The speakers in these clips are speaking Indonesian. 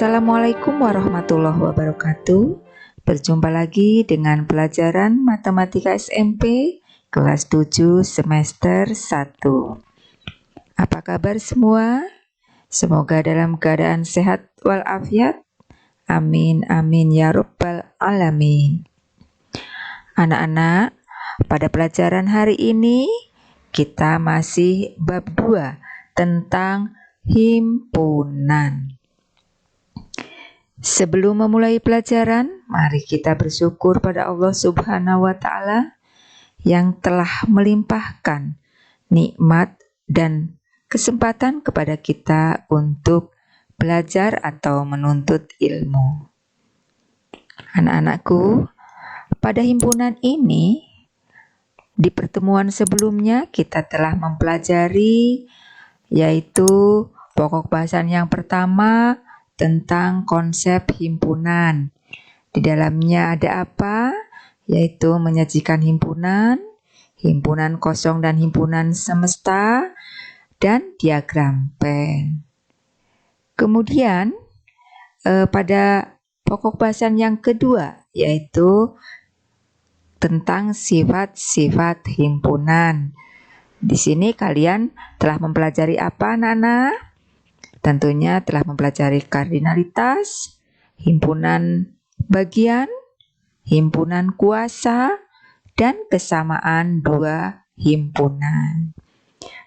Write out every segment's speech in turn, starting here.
Assalamualaikum warahmatullahi wabarakatuh. Berjumpa lagi dengan pelajaran Matematika SMP kelas 7 semester 1. Apa kabar semua? Semoga dalam keadaan sehat walafiat. Amin amin ya rabbal alamin. Anak-anak, pada pelajaran hari ini kita masih bab 2 tentang himpunan. Sebelum memulai pelajaran, mari kita bersyukur pada Allah Subhanahu wa Ta'ala yang telah melimpahkan nikmat dan kesempatan kepada kita untuk belajar atau menuntut ilmu. Anak-anakku, pada himpunan ini, di pertemuan sebelumnya kita telah mempelajari yaitu pokok bahasan yang pertama tentang konsep himpunan. Di dalamnya ada apa? Yaitu menyajikan himpunan, himpunan kosong dan himpunan semesta, dan diagram Venn. Kemudian pada pokok bahasan yang kedua yaitu tentang sifat-sifat himpunan. Di sini kalian telah mempelajari apa, anak-anak? Tentunya telah mempelajari kardinalitas, himpunan bagian, himpunan kuasa, dan kesamaan dua himpunan.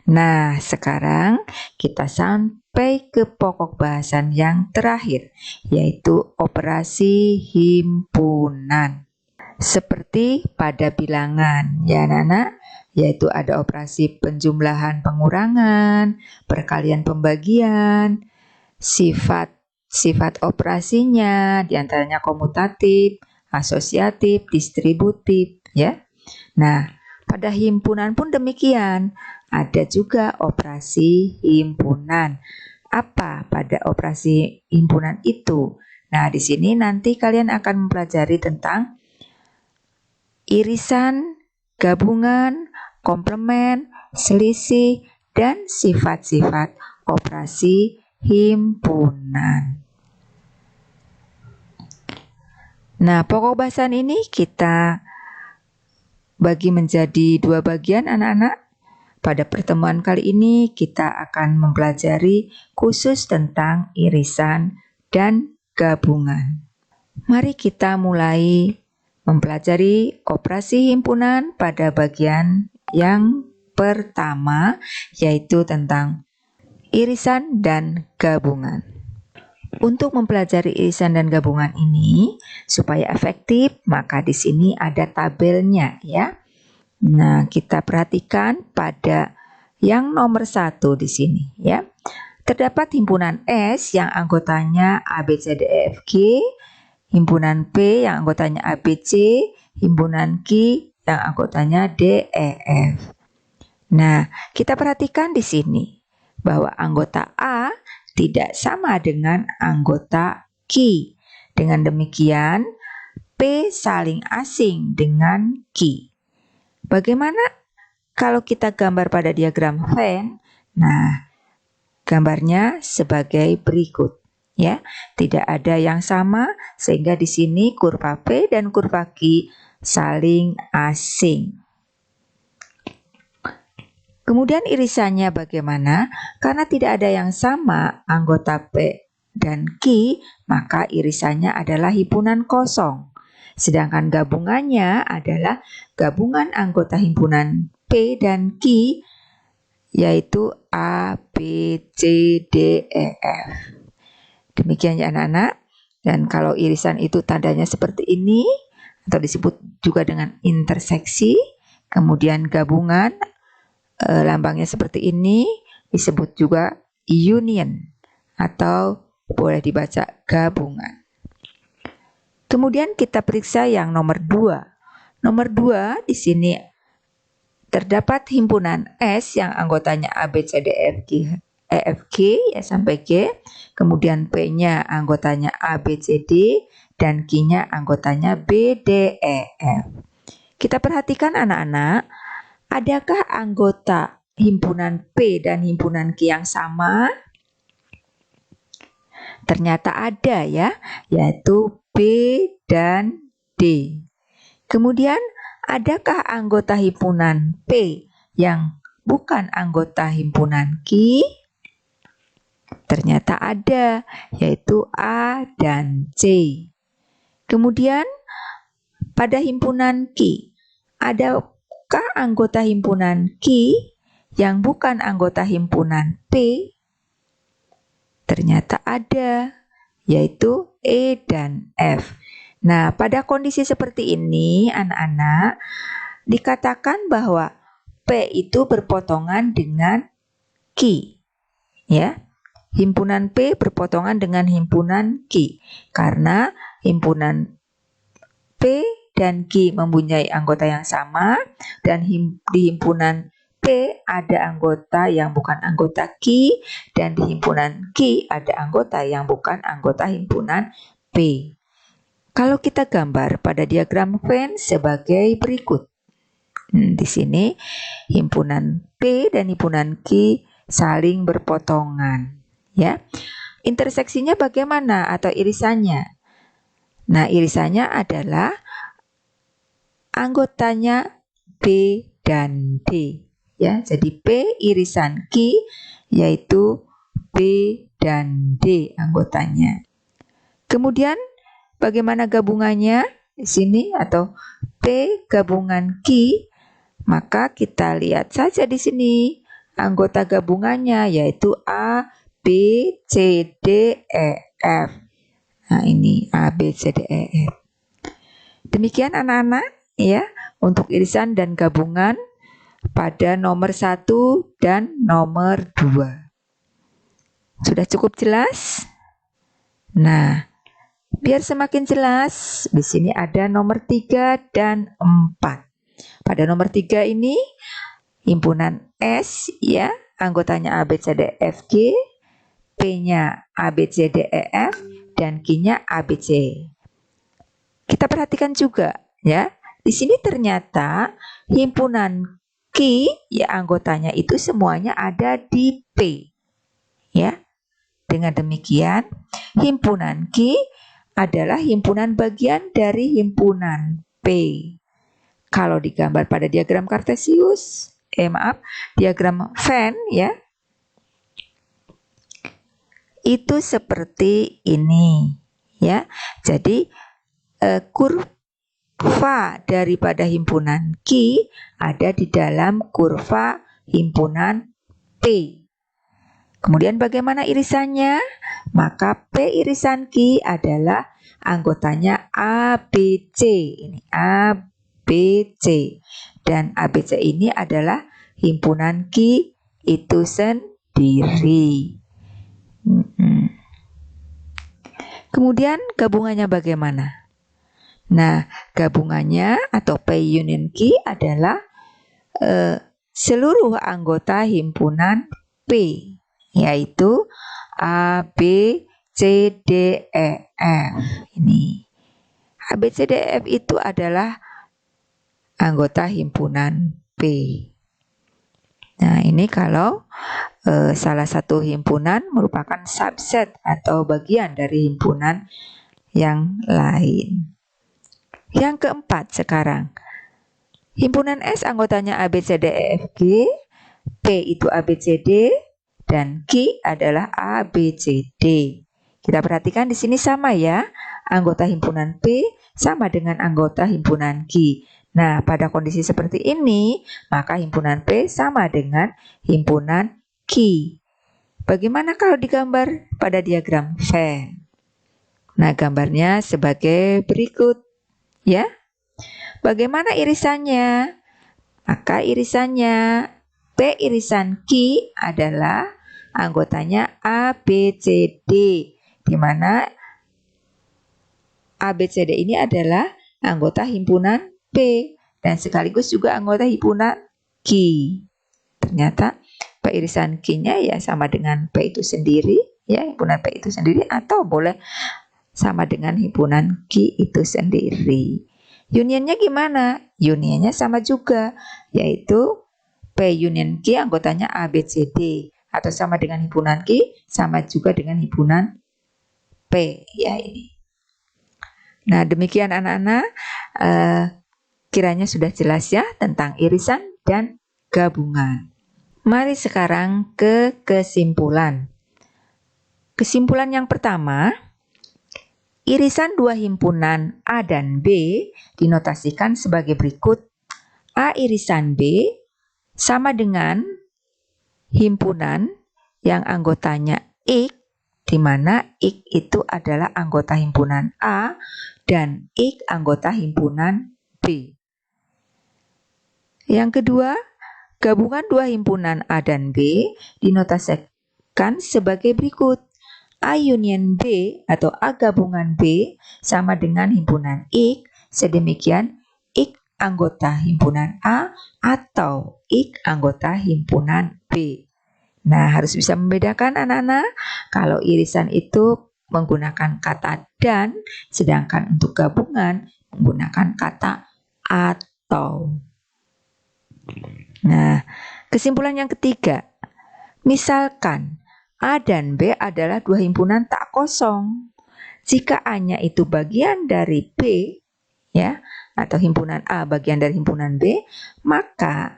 Nah, sekarang kita sampai ke pokok bahasan yang terakhir, yaitu operasi himpunan. Seperti pada bilangan, ya anak-anak, yaitu ada operasi penjumlahan pengurangan, perkalian pembagian, sifat operasinya diantaranya komutatif, asosiatif, distributif, ya. Nah, pada himpunan pun demikian, ada juga operasi himpunan. Apa pada operasi himpunan itu? Nah, di sini nanti kalian akan mempelajari tentang irisan, gabungan, komplement, selisih, dan sifat-sifat operasi himpunan. Nah, pokok bahasan ini kita bagi menjadi dua bagian, anak-anak. Pada pertemuan kali ini kita akan mempelajari khusus tentang irisan dan gabungan. Mari kita mulai mempelajari operasi himpunan pada bagian yang pertama, yaitu tentang irisan dan gabungan. Untuk mempelajari irisan dan gabungan ini supaya efektif, maka di sini ada tabelnya, ya. Nah, kita perhatikan pada yang nomor 1 di sini, ya. Terdapat himpunan S yang anggotanya A, B, C, D, E, F, G, himpunan P yang anggotanya A, B, C, himpunan Q yang anggotanya D, E, F. Nah, kita perhatikan di sini bahwa anggota A tidak sama dengan anggota Q. Dengan demikian, P saling asing dengan Q. Bagaimana kalau kita gambar pada diagram Venn? Nah, gambarnya sebagai berikut. Ya, tidak ada yang sama sehingga di sini kurva P dan kurva Q saling asing. Kemudian irisannya bagaimana? Karena tidak ada yang sama anggota P dan Q, maka irisannya adalah himpunan kosong. Sedangkan gabungannya adalah gabungan anggota himpunan P dan Q, yaitu A, B, C, D, E, F. Demikian ya anak-anak. Dan kalau irisan itu tandanya seperti ini, atau disebut juga dengan interseksi. Kemudian gabungan, lambangnya seperti ini, disebut juga union, atau boleh dibaca gabungan. Kemudian kita periksa yang nomor 2. Nomor 2 di sini terdapat himpunan S yang anggotanya A, B, C, D, E, F, G, E, F, G ya sampai G. Kemudian P-nya anggotanya A, B, C, D, dan Q-nya anggotanya B, D, E, F. Kita perhatikan anak-anak, adakah anggota himpunan P dan himpunan Q yang sama? Ternyata ada ya, yaitu B dan D. Kemudian, adakah anggota himpunan P yang bukan anggota himpunan Q? Ternyata ada, yaitu A dan C. Kemudian, pada himpunan Q, adakah anggota himpunan Q yang bukan anggota himpunan P? Ternyata ada, yaitu E dan F. Nah, pada kondisi seperti ini, anak-anak, dikatakan bahwa P itu berpotongan dengan Q. Ya, himpunan P berpotongan dengan himpunan Q. Karena himpunan P dan Q mempunyai anggota yang sama, dan di himpunan P ada anggota yang bukan anggota Q, dan di himpunan Q ada anggota yang bukan anggota himpunan P. Kalau kita gambar pada diagram Venn sebagai berikut. Di sini himpunan P dan himpunan Q saling berpotongan, ya. Interseksinya bagaimana atau irisannya? Nah, irisannya adalah anggotanya B dan D, ya. Jadi P irisan Q yaitu B dan D anggotanya. Kemudian bagaimana gabungannya di sini atau P gabungan Q? Maka kita lihat saja di sini anggota gabungannya yaitu A, B, C, D, E, F. Nah, ini A, B, C, D, E, F. Demikian anak-anak ya untuk irisan dan gabungan pada nomor 1 dan nomor 2. Sudah cukup jelas? Nah, biar semakin jelas, di sini ada nomor 3 dan 4. Pada nomor 3 ini himpunan S ya, anggotanya A, B, C, D, F, G, P-nya A, B, C, D, E, F, dan Q-nya A, B, C. Kita perhatikan juga ya, di sini ternyata himpunan Q ya anggotanya itu semuanya ada di P. Ya. Dengan demikian, himpunan Q adalah himpunan bagian dari himpunan P. Kalau digambar pada diagram Kartesius, diagram Venn ya, itu seperti ini ya. Jadi kurva daripada himpunan Q ada di dalam kurva himpunan P. Kemudian bagaimana irisannya? Maka P irisan Q adalah anggotanya A, B, C. Ini A, B, C. Dan A, B, C ini adalah himpunan Q itu sendiri. Kemudian gabungannya bagaimana? Nah, gabungannya atau P union Q adalah seluruh anggota himpunan P, yaitu A, B, C, D, E, F. Ini A, B, C, D, E, F itu adalah anggota himpunan P. Nah, ini kalau salah satu himpunan merupakan subset atau bagian dari himpunan yang lain. Yang keempat sekarang, himpunan S anggotanya A, B, C, D, E, F, G, P itu A, B, C, D, dan Q adalah A, B, C, D. Kita perhatikan di sini sama ya, anggota himpunan P sama dengan anggota himpunan Q. Nah, pada kondisi seperti ini, maka himpunan P sama dengan himpunan Q. Bagaimana kalau digambar pada diagram Venn? Nah, gambarnya sebagai berikut ya. Bagaimana irisannya? Maka irisannya P irisan Q adalah anggotanya A, B, C, D, di mana A, B, C, D ini adalah anggota himpunan P dan sekaligus juga anggota himpunan Q. Ternyata P irisan Q-nya ya sama dengan P itu sendiri, ya himpunan P itu sendiri, atau boleh sama dengan himpunan Q itu sendiri. Unionnya gimana? Unionnya sama juga, yaitu P union Q anggotanya A, B, C, D, atau sama dengan himpunan Q, sama juga dengan himpunan P ya ini. Nah, demikian anak-anak, kiranya sudah jelas ya tentang irisan dan gabungan. Mari sekarang ke kesimpulan. Kesimpulan yang pertama, irisan dua himpunan A dan B dinotasikan sebagai berikut. A irisan B sama dengan himpunan yang anggotanya X, di mana X itu adalah anggota himpunan A dan X anggota himpunan B. Yang kedua, gabungan dua himpunan A dan B dinotasikan sebagai berikut. A union B atau A gabungan B sama dengan himpunan X, sedemikian X anggota himpunan A atau X anggota himpunan B. Nah, harus bisa membedakan anak-anak. Kalau irisan itu menggunakan kata dan, sedangkan untuk gabungan menggunakan kata atau. Nah, kesimpulan yang ketiga, misalkan A dan B adalah dua himpunan tak kosong. Jika A-nya itu bagian dari B, ya, atau himpunan A bagian dari himpunan B, maka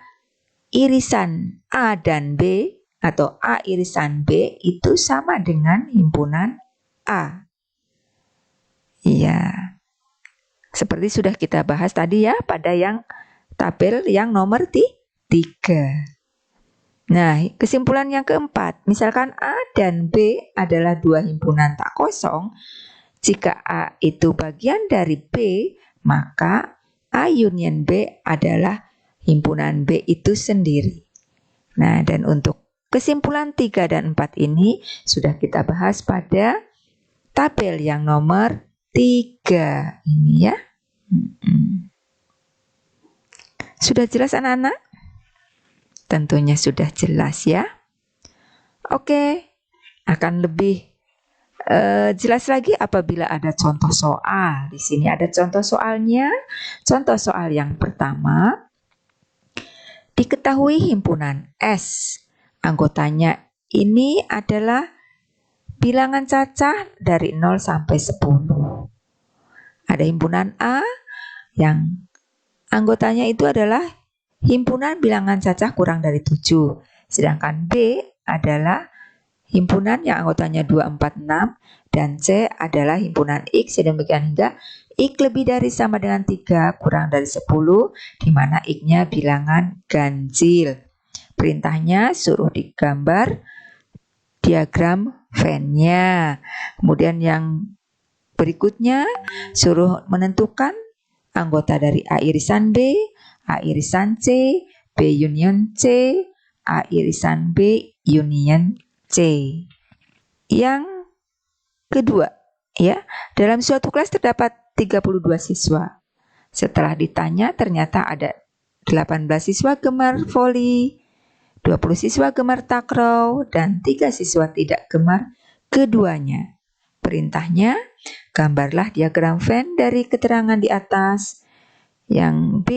irisan A dan B atau A irisan B itu sama dengan himpunan A. Iya. Seperti sudah kita bahas tadi ya pada yang tabel yang nomor 3. Nah, kesimpulan yang keempat, misalkan A dan B adalah dua himpunan tak kosong, jika A itu bagian dari B, maka A union B adalah himpunan B itu sendiri. Nah, dan untuk kesimpulan 3 dan 4 ini sudah kita bahas pada tabel yang nomor 3 ini ya. Sudah jelas anak-anak? Tentunya sudah jelas ya. Oke, akan lebih jelas lagi apabila ada contoh soal. Di sini ada contoh soalnya. Contoh soal yang pertama, diketahui himpunan S, anggotanya ini adalah bilangan cacah dari 0 sampai 10. Ada himpunan A yang anggotanya itu adalah himpunan bilangan cacah kurang dari 7. Sedangkan B adalah himpunan yang anggotanya 2, 4, 6. Dan C adalah himpunan X, sedemikian hingga X lebih dari sama dengan 3 kurang dari 10, di mana X-nya bilangan ganjil. Perintahnya suruh digambar diagram Venn-nya. Kemudian yang berikutnya suruh menentukan anggota dari A irisan B, A irisan C, B union C, A irisan B union C. Yang kedua, ya, dalam suatu kelas terdapat 32 siswa. Setelah ditanya ternyata ada 18 siswa gemar voli, 20 siswa gemar takraw, dan 3 siswa tidak gemar keduanya. Perintahnya, gambarlah diagram Venn dari keterangan di atas. Yang B,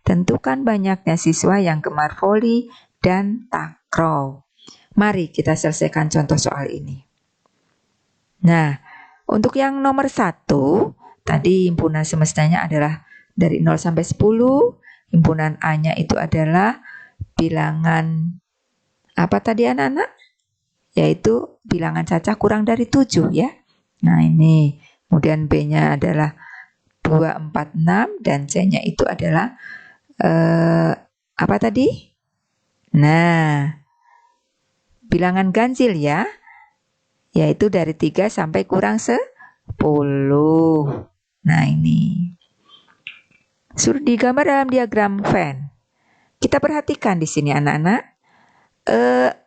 tentukan banyaknya siswa yang gemar voli dan takraw. Mari kita selesaikan contoh soal ini. Nah, untuk yang nomor 1, tadi himpunan semestanya adalah dari 0 sampai 10. Himpunan A-nya itu adalah bilangan apa tadi anak-anak? Yaitu bilangan cacah kurang dari 7 ya. Nah ini, kemudian B-nya adalah 2, 4, 6 dan C-nya itu adalah apa tadi? Nah, bilangan ganjil ya, yaitu dari 3 sampai kurang 10. Nah ini, suruh digambar dalam diagram Venn. Kita perhatikan di sini anak-anak.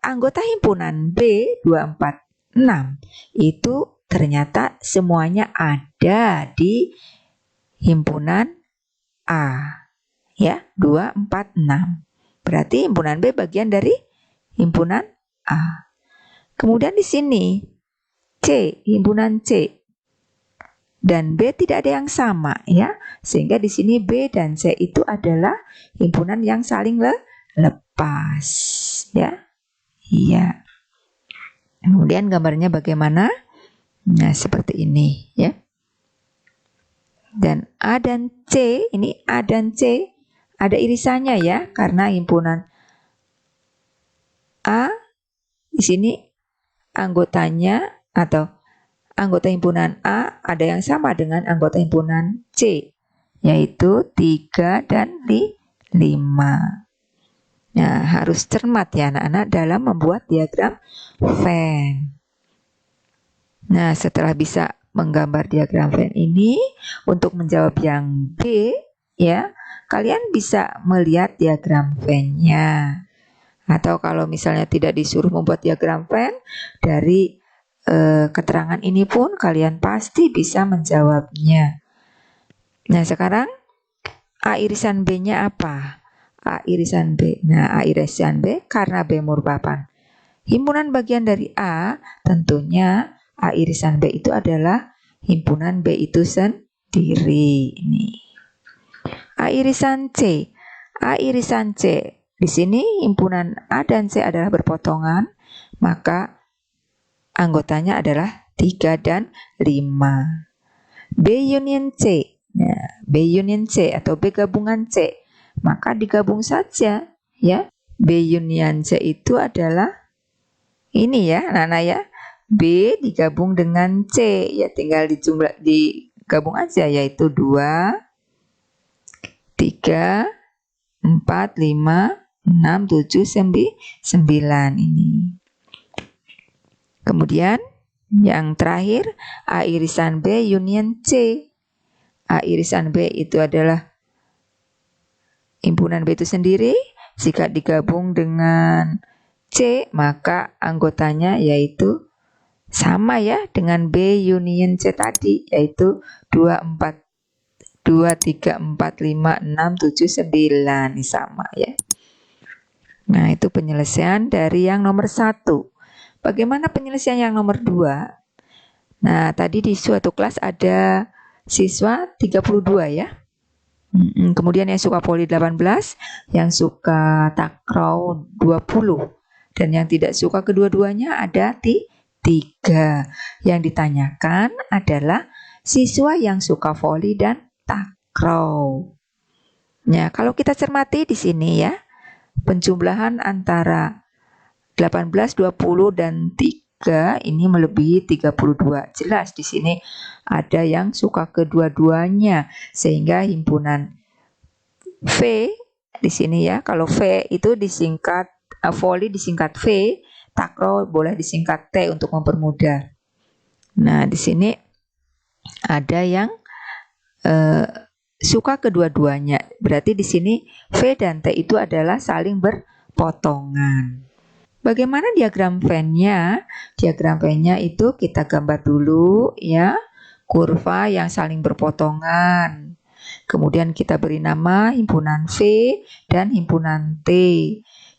Anggota himpunan B 2, 4, 6 itu ternyata semuanya ada di himpunan A. Ya, 2, 4, 6. Berarti himpunan B bagian dari himpunan A. Kemudian di sini C, himpunan C dan B tidak ada yang sama ya. Sehingga di sini B dan C itu adalah himpunan yang saling lepas ya. Iya. Kemudian gambarnya bagaimana? Nah, seperti ini ya. Dan A dan C, ini A dan C ada irisannya ya, karena himpunan A di sini anggotanya atau anggota himpunan A ada yang sama dengan anggota himpunan C, yaitu 3 dan 5. Nah, harus cermat ya anak-anak dalam membuat diagram Venn. Nah, setelah bisa menggambar diagram Venn ini, untuk menjawab yang B, ya, kalian bisa melihat diagram Venn-nya. Atau kalau misalnya tidak disuruh membuat diagram Venn, dari keterangan ini pun kalian pasti bisa menjawabnya. Nah, sekarang A irisan B-nya apa? A irisan B. Nah, A irisan B karena B merupakan himpunan bagian dari A, tentunya A irisan B itu adalah himpunan B itu sendiri. Ini. A irisan C. A irisan C. Di sini himpunan A dan C adalah berpotongan, maka anggotanya adalah 3 dan 5. B union C. Nah, B union C atau B gabungan C, maka digabung saja ya. B union C itu adalah ini ya, anak-anak ya. B digabung dengan C, ya tinggal digabung aja, yaitu 2, 3, 4, 5, 6, 7, 9 ini. Kemudian yang terakhir A irisan B union C. A irisan B itu adalah himpunan B itu sendiri. Jika digabung dengan C, maka anggotanya yaitu sama ya dengan B union C tadi, yaitu 2, 4, 2, 3, 4, 5, 6, 7, 9. Ini sama ya. Nah, itu penyelesaian dari yang nomor 1. Bagaimana penyelesaian yang nomor 2? Nah, tadi di suatu kelas ada siswa 32 ya. Kemudian yang suka poli 18, yang suka takraw 20, dan yang tidak suka kedua-duanya ada 3. Yang ditanyakan adalah siswa yang suka voli dan takraw. Ya, kalau kita cermati di sini ya, penjumlahan antara 18, 20 dan 3 ini melebihi 32. Jelas di sini ada yang suka kedua-duanya, sehingga himpunan V di sini ya. Kalau V itu disingkat voli disingkat V, takraw boleh disingkat T untuk mempermudah. Nah, di sini ada yang suka kedua-duanya. Berarti di sini V dan T itu adalah saling berpotongan. Bagaimana diagram Venn-nya? Diagram Venn-nya itu kita gambar dulu ya, kurva yang saling berpotongan. Kemudian kita beri nama himpunan V dan himpunan T.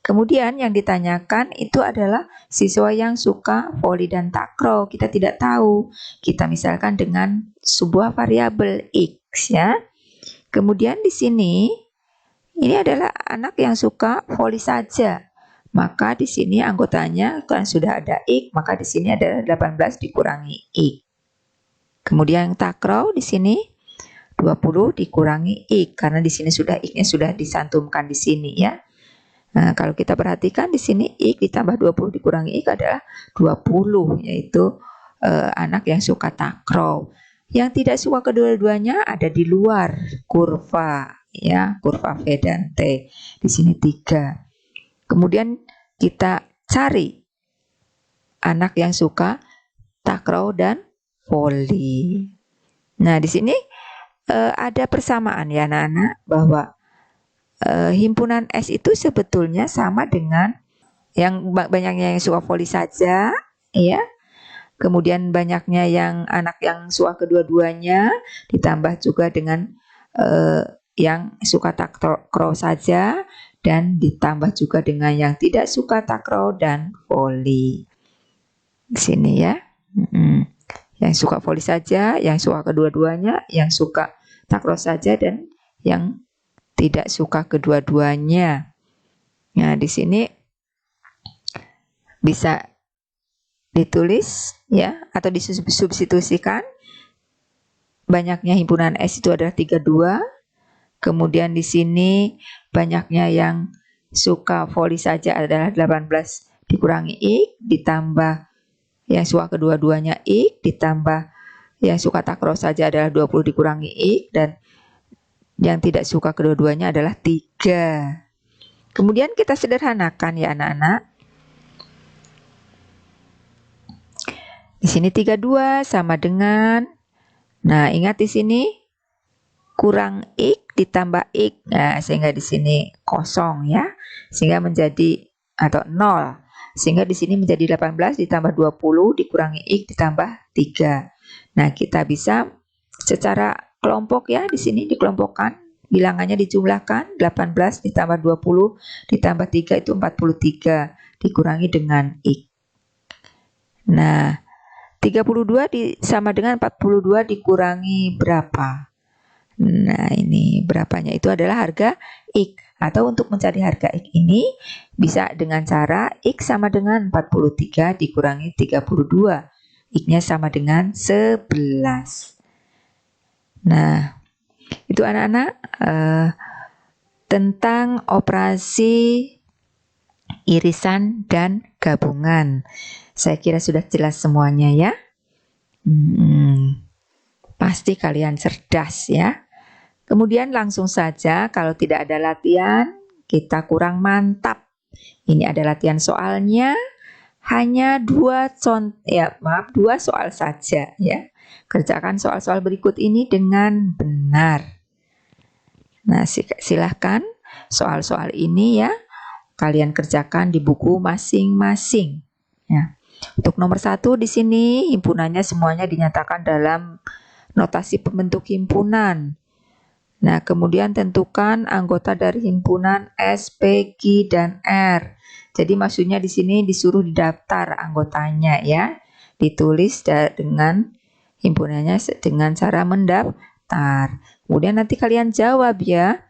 Kemudian yang ditanyakan itu adalah siswa yang suka voli dan takraw. Kita tidak tahu. Kita misalkan dengan sebuah variabel X ya. Kemudian di sini ini adalah anak yang suka voli saja. Maka di sini anggotanya kan sudah ada X, maka di sini adalah 18 dikurangi X. Kemudian takraw di sini 20 dikurangi X, karena di sini sudah X-nya sudah disantumkan di sini ya. Nah, kalau kita perhatikan di sini X ditambah 20 dikurangi X adalah 20, yaitu anak yang suka takraw. Yang tidak suka kedua-duanya ada di luar kurva ya, kurva V dan T. Di sini 3. Kemudian kita cari anak yang suka takraw dan voli. Nah, di sini ada persamaan ya anak-anak, bahwa himpunan S itu sebetulnya sama dengan yang banyaknya yang suka voli saja ya. Kemudian banyaknya yang anak yang suka kedua-duanya, ditambah juga dengan yang suka takraw saja, dan ditambah juga dengan yang tidak suka takraw dan voli. Di sini ya. Yang suka voli saja, yang suka kedua-duanya, yang suka takraw saja, dan yang tidak suka kedua-duanya. Nah, di sini bisa ditulis ya, atau disubstitusikan. Banyaknya himpunan S itu adalah 32. Kemudian di sini banyaknya yang suka voli saja adalah 18 dikurangi X, ditambah yang suka kedua-duanya X, ditambah yang suka takraw saja adalah 20 dikurangi X, dan yang tidak suka kedua-duanya adalah 3. Kemudian kita sederhanakan ya anak-anak. Di sini 32 sama dengan, nah ingat di sini kurang X ditambah X. Nah, sehingga di sini kosong ya. Sehingga menjadi atau 0. Sehingga di sini menjadi 18 ditambah 20 dikurangi X ditambah 3. Nah, kita bisa secara kelompok ya, di sini dikelompokkan. Bilangannya dijumlahkan, 18 ditambah 20 ditambah 3 itu 43 dikurangi dengan X. Nah, 32 sama dengan 42 dikurangi berapa? Nah, ini berapanya itu adalah harga X. Atau untuk mencari harga X ini bisa dengan cara X sama dengan 43 dikurangi 32. X-nya sama dengan 11. Nah, itu anak-anak tentang operasi irisan dan gabungan. Saya kira sudah jelas semuanya ya. Pasti kalian cerdas ya. Kemudian langsung saja, kalau tidak ada latihan, kita kurang mantap. Ini ada latihan soalnya, hanya 2 soal saja ya. Kerjakan soal-soal berikut ini dengan benar. Nah, silahkan soal-soal ini ya, kalian kerjakan di buku masing-masing. Ya. Untuk nomor 1 di sini, himpunannya semuanya dinyatakan dalam notasi pembentuk himpunan. Nah, kemudian tentukan anggota dari himpunan S, P, Q, dan R. Jadi maksudnya di sini disuruh didaftar anggotanya ya. Ditulis dengan himpunannya dengan cara mendaftar. Kemudian nanti kalian jawab ya.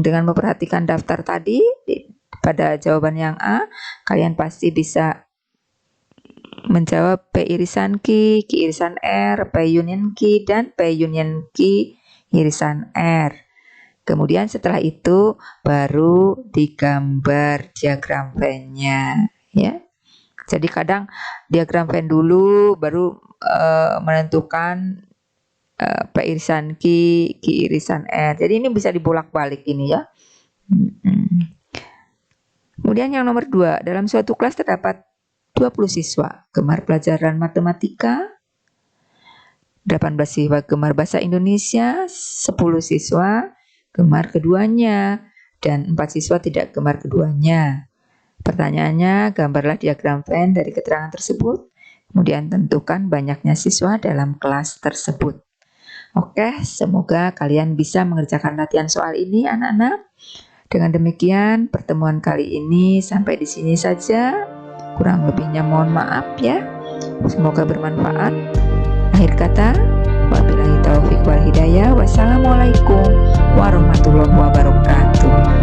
Dengan memperhatikan daftar tadi, pada jawaban yang A, kalian pasti bisa menjawab P irisan Q, Q irisan R, P union Q, dan P union Q irisan R. Kemudian setelah itu baru digambar diagram Venn-nya ya. Jadi kadang diagram Venn dulu baru menentukan P irisan Q, Q irisan R. Jadi ini bisa dibolak-balik ini ya. Kemudian yang nomor 2, dalam suatu kelas terdapat 20 siswa gemar pelajaran matematika, 18 siswa gemar bahasa Indonesia, 10 siswa gemar keduanya, dan 4 siswa tidak gemar keduanya. Pertanyaannya, gambarlah diagram Venn dari keterangan tersebut, kemudian tentukan banyaknya siswa dalam kelas tersebut. Oke, semoga kalian bisa mengerjakan latihan soal ini anak-anak. Dengan demikian, pertemuan kali ini sampai di sini saja. Kurang lebihnya mohon maaf ya. Semoga bermanfaat. Akhir kata, wabillahi taufiq wal hidayah. Wassalamualaikum warahmatullahi wabarakatuh.